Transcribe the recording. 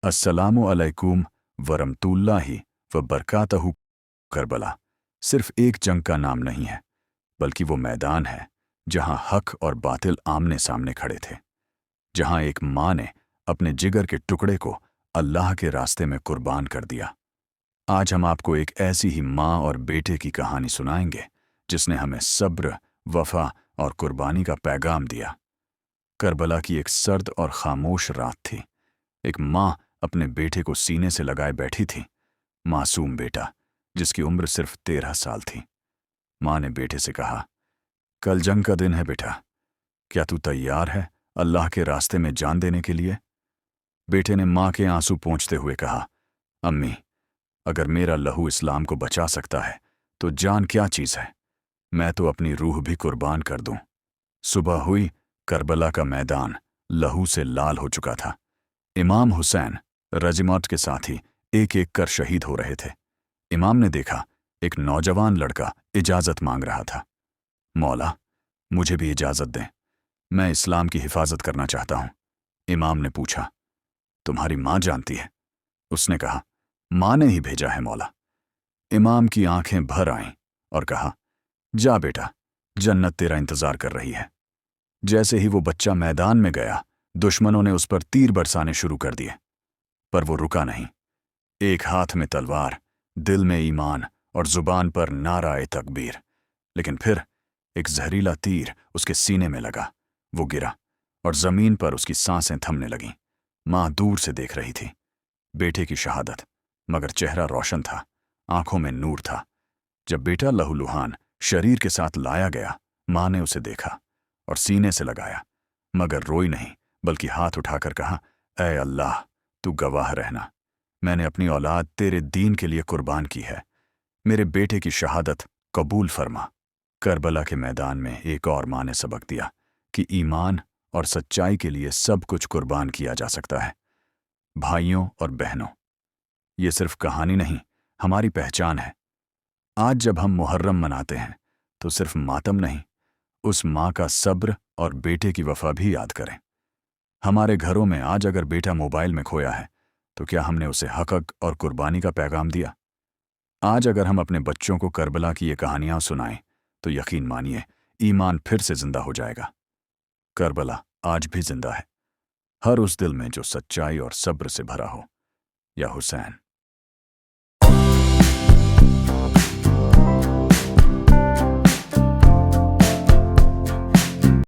अस्सलामु अलैकुम वरहमतुल्लाहि व बरकातहू। करबला सिर्फ एक जंग का नाम नहीं है, बल्कि वो मैदान है जहां हक और बातिल आमने सामने खड़े थे, जहां एक माँ ने अपने जिगर के टुकड़े को अल्लाह के रास्ते में कुर्बान कर दिया। आज हम आपको एक ऐसी ही माँ और बेटे की कहानी सुनाएंगे जिसने हमें सब्र, वफा और कुर्बानी का पैगाम दिया। करबला की एक सर्द और खामोश रात थी। एक माँ अपने बेटे को सीने से लगाए बैठी थी, मासूम बेटा जिसकी उम्र सिर्फ 13 साल थी। माँ ने बेटे से कहा, कल जंग का दिन है बेटा, क्या तू तैयार है अल्लाह के रास्ते में जान देने के लिए? बेटे ने माँ के आंसू पोंछते हुए कहा, अम्मी, अगर मेरा लहू इस्लाम को बचा सकता है तो जान क्या चीज़ है, मैं तो अपनी रूह भी कुर्बान कर दूं। सुबह हुई, करबला का मैदान लहू से लाल हो चुका था। इमाम हुसैन रजिमौत के साथी एक एक कर शहीद हो रहे थे। इमाम ने देखा, एक नौजवान लड़का इजाज़त मांग रहा था। मौला, मुझे भी इजाज़त दें, मैं इस्लाम की हिफाजत करना चाहता हूं। इमाम ने पूछा, तुम्हारी माँ जानती है? उसने कहा, माँ ने ही भेजा है मौला। इमाम की आंखें भर आईं और कहा, जा बेटा, जन्नत तेरा इंतजार कर रही है। जैसे ही वो बच्चा मैदान में गया, दुश्मनों ने उस पर तीर बरसाने शुरू कर दिए, पर वो रुका नहीं। एक हाथ में तलवार, दिल में ईमान और जुबान पर नाराए तकबीर। लेकिन फिर एक जहरीला तीर उसके सीने में लगा। वो गिरा और जमीन पर उसकी सांसें थमने लगीं। माँ दूर से देख रही थी बेटे की शहादत, मगर चेहरा रोशन था, आंखों में नूर था। जब बेटा लहूलुहान शरीर के साथ लाया गया, माँ ने उसे देखा और सीने से लगाया, मगर रोई नहीं, बल्कि हाथ उठाकर कहा, ऐ अल्लाह, तू गवाह रहना, मैंने अपनी औलाद तेरे दीन के लिए कुर्बान की है। मेरे बेटे की शहादत कबूल फरमा। करबला के मैदान में एक और माँ ने सबक दिया कि ईमान और सच्चाई के लिए सब कुछ कुर्बान किया जा सकता है। भाइयों और बहनों, ये सिर्फ कहानी नहीं, हमारी पहचान है। आज जब हम मुहर्रम मनाते हैं तो सिर्फ मातम नहीं, उस माँ का सब्र और बेटे की वफा भी याद करें। हमारे घरों में आज अगर बेटा मोबाइल में खोया है, तो क्या हमने उसे हक़ और कुर्बानी का पैगाम दिया? आज अगर हम अपने बच्चों को करबला की ये कहानियां सुनाएं, तो यकीन मानिए, ईमान फिर से जिंदा हो जाएगा। करबला आज भी जिंदा है, हर उस दिल में जो सच्चाई और सब्र से भरा हो। या हुसैन।